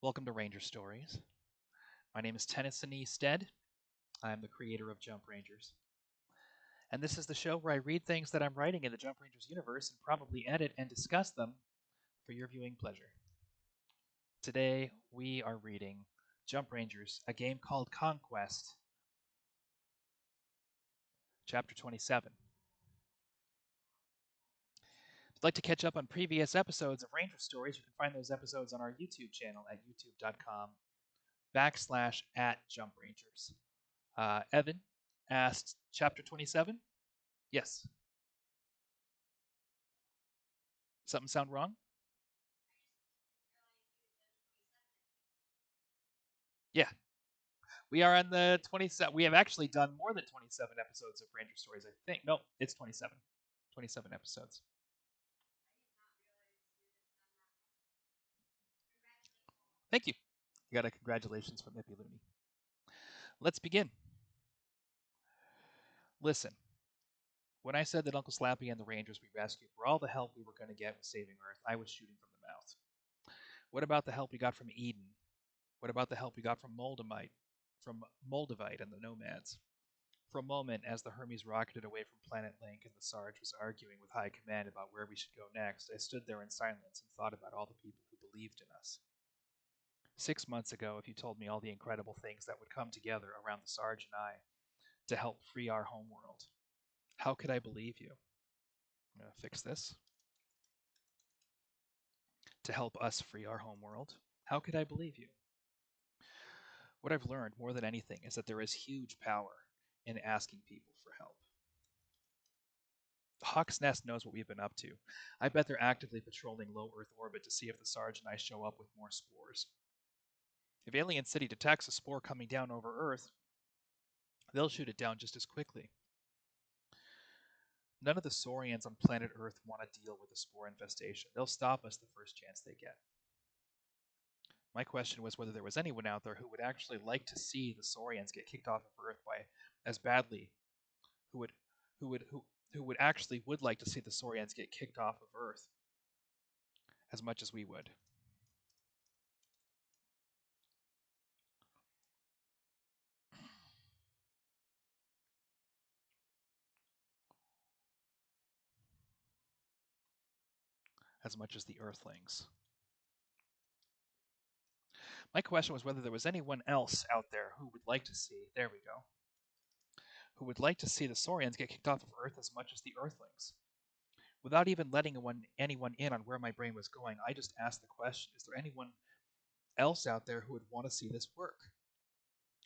Welcome to Ranger Stories. My name is Tennyson E. Stead. I am the creator of Jump Rangers. And this is the show where I read things that I'm writing in the Jump Rangers universe and probably edit and discuss them for your viewing pleasure. Today, we are reading Jump Rangers, a game called Conquest, Chapter 27. If you'd like to catch up on previous episodes of Ranger Stories, you can find those episodes on our YouTube channel at youtube.com/@JumpRangers. Evan asked, Chapter 27? Yes. Something sound wrong? Yeah. We are on the 27. We have actually done more than 27 episodes of Ranger Stories, I think. No, it's 27. 27 episodes. Thank you. You got a congratulations from Ippy Looney. Let's begin. Listen, when I said that Uncle Slappy and the Rangers we rescued were all the help we were going to get with saving Earth, I was shooting from the mouth. What about the help we got from Eden? What about the help we got from Moldavite and the Nomads? For a moment, as the Hermes rocketed away from Planet Link and the Sarge was arguing with High Command about where we should go next, I stood there in silence and thought about all the people who believed in us. 6 months ago, if you told me all the incredible things that would come together around the Sarge and I to help free our homeworld, how could I believe you? I'm going to fix this. To help us free our homeworld, how could I believe you? What I've learned more than anything is that there is huge power in asking people for help. Hawk's Nest knows what we've been up to. I bet they're actively patrolling low Earth orbit to see if the Sarge and I show up with more spores. If Alien City detects a spore coming down over Earth, they'll shoot it down just as quickly. None of the Saurians on planet Earth want to deal with the spore infestation. They'll stop us the first chance they get. My question was whether there was anyone out there who would actually like to see the Saurians get kicked off of Earth by as badly, who would actually would like to see the Saurians get kicked off of Earth as much as we would. As much as the Earthlings. My question was whether there was anyone else out there who would like to see, there we go, who would like to see the Saurians get kicked off of Earth as much as the Earthlings. Without even letting anyone in on where my brain was going, I just asked the question, is there anyone else out there who would want to see this work?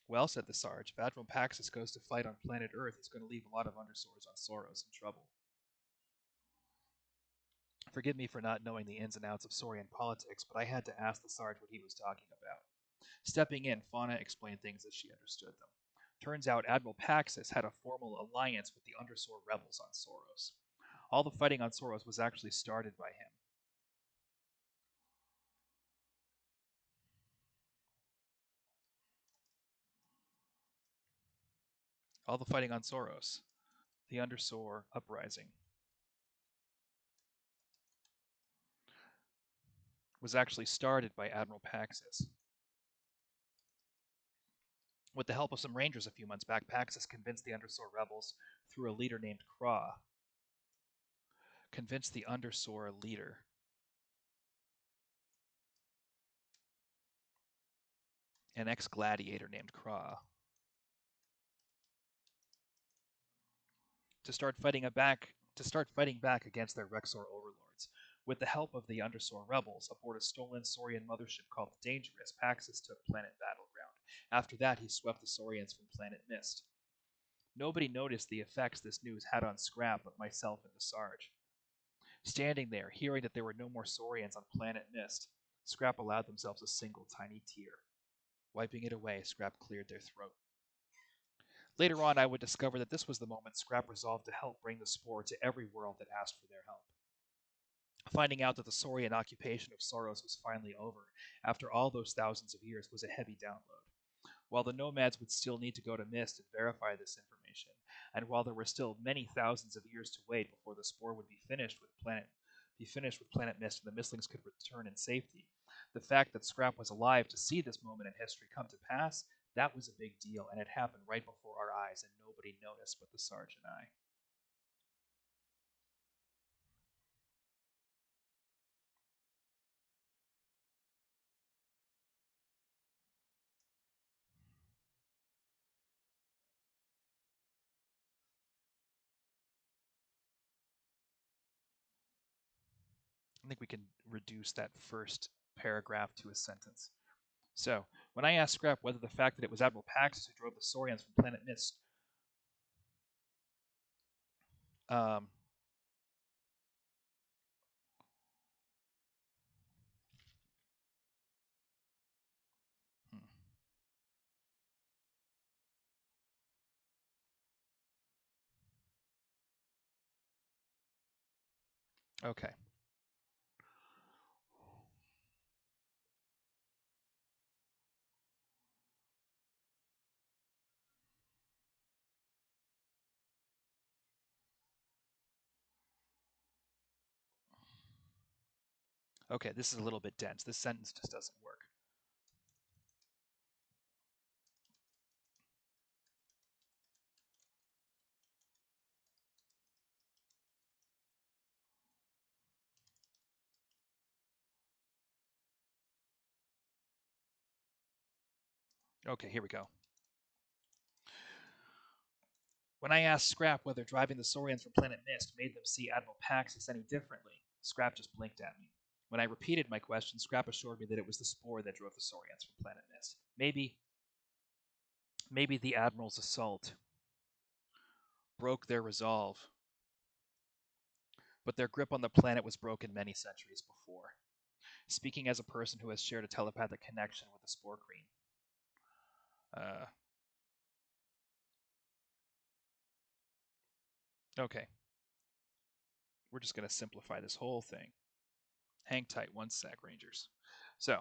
Well, said the Sarge, if Admiral Paxis goes to fight on planet Earth, he's going to leave a lot of undersores on Soros in trouble. Forgive me for not knowing the ins and outs of Saurian politics, but I had to ask the Sarge what he was talking about. Stepping in, Fauna explained things as she understood them. Turns out Admiral Paxis had a formal alliance with the Undersore rebels on Soros. All the fighting on Soros was actually started by him. All the fighting on Soros, the Undersore uprising, was actually started by Admiral Paxis. With the help of some Rangers a few months back, Paxis convinced the Undersore rebels through a leader named Craw. Convinced the Undersore leader. An ex-gladiator named Craw. To start fighting back against their Rexor overlords. With the help of the Undersore rebels, aboard a stolen Saurian mothership called the Dangerous, Paxis took Planet Battleground. After that, he swept the Saurians from Planet Mist. Nobody noticed the effects this news had on Scrap but myself and the Sarge. Standing there, hearing that there were no more Saurians on Planet Mist, Scrap allowed themselves a single tiny tear. Wiping it away, Scrap cleared their throat. Later on, I would discover that this was the moment Scrap resolved to help bring the spore to every world that asked for their help. Finding out that the Saurian occupation of Soros was finally over, after all those thousands of years, was a heavy download. While the Nomads would still need to go to Mist and verify this information, and while there were still many thousands of years to wait before the spore would be finished with Planet Mist and the Mistlings could return in safety, The fact that Scrap was alive to see this moment in history come to pass, that was a big deal, and it happened right before our eyes, and nobody noticed but the Sarge and I. I think we can reduce that first paragraph to a sentence. So, when I asked Scrap whether the fact that it was Admiral Paxis who drove the Saurians from Planet Mist, um, hmm, okay, okay, this is a little bit dense. This sentence just doesn't work. Okay, here we go. When I asked Scrap whether driving the Saurians from Planet Mist made them see Admiral Paxis any differently, Scrap just blinked at me. When I repeated my question, Scrap assured me that it was the spore that drove the Saurians from Planet Mist. Maybe the Admiral's assault broke their resolve, but their grip on the planet was broken many centuries before. Speaking as a person who has shared a telepathic connection with the Spore Queen. Uh, okay, we're just going to simplify this whole thing. Hang tight one sec, Rangers. So,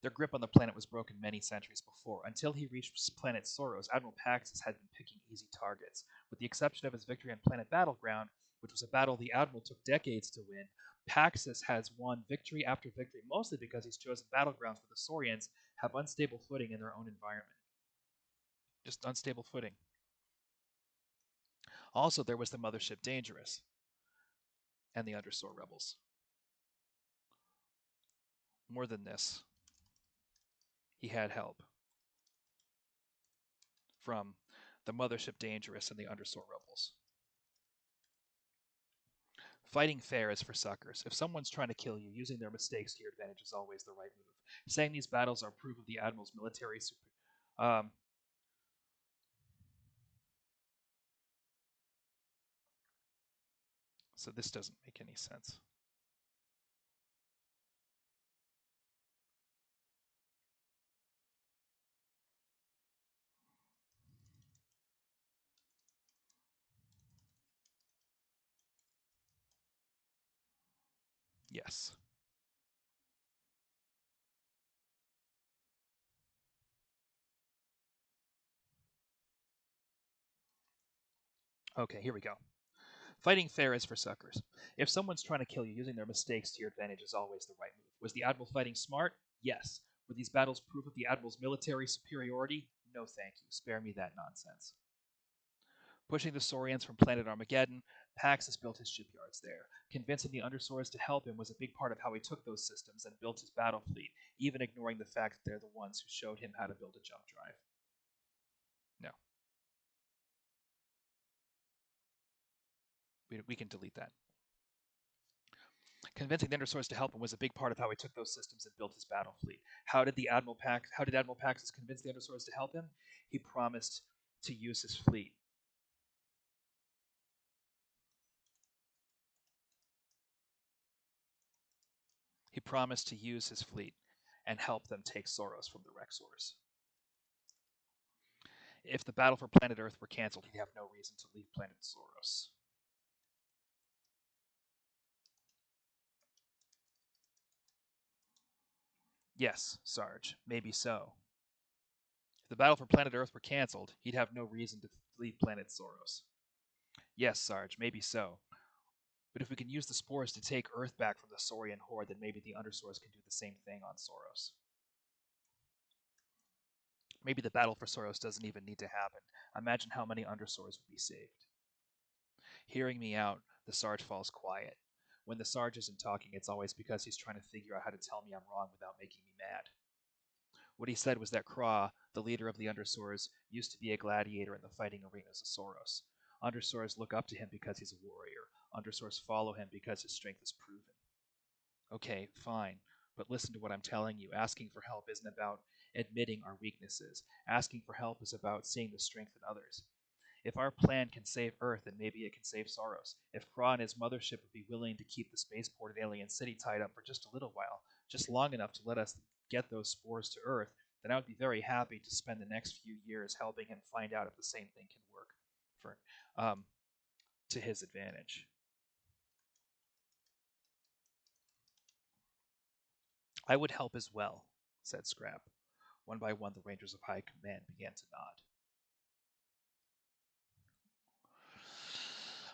their grip on the planet was broken many centuries before. Until he reached planet Soros, Admiral Paxis had been picking easy targets. With the exception of his victory on planet Battleground, which was a battle the Admiral took decades to win, Paxis has won victory after victory, mostly because he's chosen battlegrounds where the Saurians have unstable footing in their own environment. Just unstable footing. Also, there was the mothership Dangerous and the Undersore rebels. More than this, he had help from the mothership Dangerous and the Undersore rebels. Fighting fair is for suckers. If someone's trying to kill you, using their mistakes to your advantage is always the right move. Saying these battles are proof of the Admiral's military so this doesn't make any sense. Yes. Okay, here we go. Fighting fair is for suckers. If someone's trying to kill you, using their mistakes to your advantage is always the right move. Was the Admiral fighting smart? Yes. Were these battles proof of the Admiral's military superiority? No, thank you. Spare me that nonsense. Pushing the Saurians from planet Armageddon, Paxis built his shipyards there. Convincing the Undersaurs to help him was a big part of how he took those systems and built his battle fleet, even ignoring the fact that they're the ones who showed him how to build a jump drive. No, we can delete that. Convincing the Undersaurs to help him was a big part of how he took those systems and built his battle fleet. How did Admiral Paxis convince the Undersaurs to help him? He promised to use his fleet. He promised to use his fleet and help them take Soros from the Rexors. If the battle for planet Earth were cancelled, he'd have no reason to leave planet Soros. Yes, Sarge, maybe so. If the battle for planet Earth were cancelled, he'd have no reason to leave planet Soros. Yes, Sarge, maybe so. But if we can use the spores to take Earth back from the Saurian horde, then maybe the Undersaurs can do the same thing on Soros. Maybe the battle for Soros doesn't even need to happen. Imagine how many Undersaurs would be saved. Hearing me out, the Sarge falls quiet. When the Sarge isn't talking, it's always because he's trying to figure out how to tell me I'm wrong without making me mad. What he said was that Craw, the leader of the Undersaurs, used to be a gladiator in the fighting arenas of Soros. Undersaurs look up to him because he's a warrior. Undersaurs follow him because his strength is proven. Okay, fine, but listen to what I'm telling you. Asking for help isn't about admitting our weaknesses. Asking for help is about seeing the strength in others. If our plan can save Earth, then maybe it can save Soros. If Kra and his mothership would be willing to keep the spaceport and alien city tied up for just a little while, just long enough to let us get those spores to Earth, then I would be very happy to spend the next few years helping him find out if the same thing can work for to his advantage. I would help as well, said Scrap. One by one, the Rangers of High Command began to nod.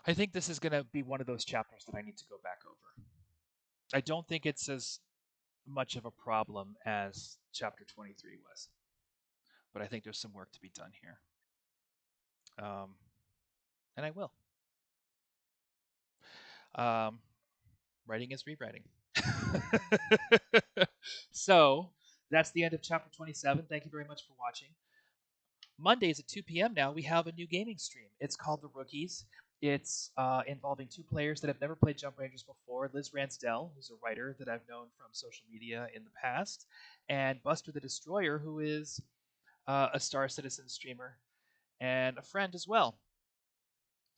I think this is going to be one of those chapters that I need to go back over. I don't think it's as much of a problem as chapter 23 was, but I think there's some work to be done here. And I will. Writing is rewriting. So that's the end of chapter 27. Thank you very much for watching. Mondays at 2 p.m. now, we have a new gaming stream. It's called The Rookies. It's involving two players that have never played Jump Rangers before, Liz Ransdell, who's a writer that I've known from social media in the past, and Buster the Destroyer, who is a Star Citizen streamer and a friend as well.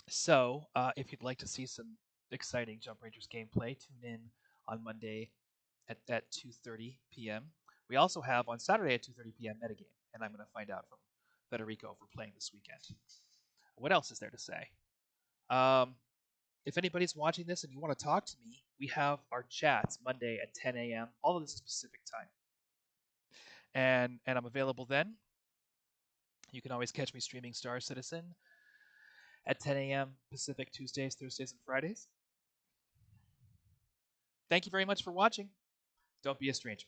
So if you'd like to see some exciting Jump Rangers gameplay, tune in on Monday at 2:30 p.m. We also have on Saturday at 2:30 p.m. metagame, and I'm going to find out from Federico if we're playing this weekend. What else is there to say? If anybody's watching this and you want to talk to me, we have our chats Monday at 10 a.m. All of this is Pacific time, and I'm available then. You can always catch me streaming Star Citizen at 10 a.m. Pacific Tuesdays, Thursdays, and Fridays. Thank you very much for watching. Don't be a stranger.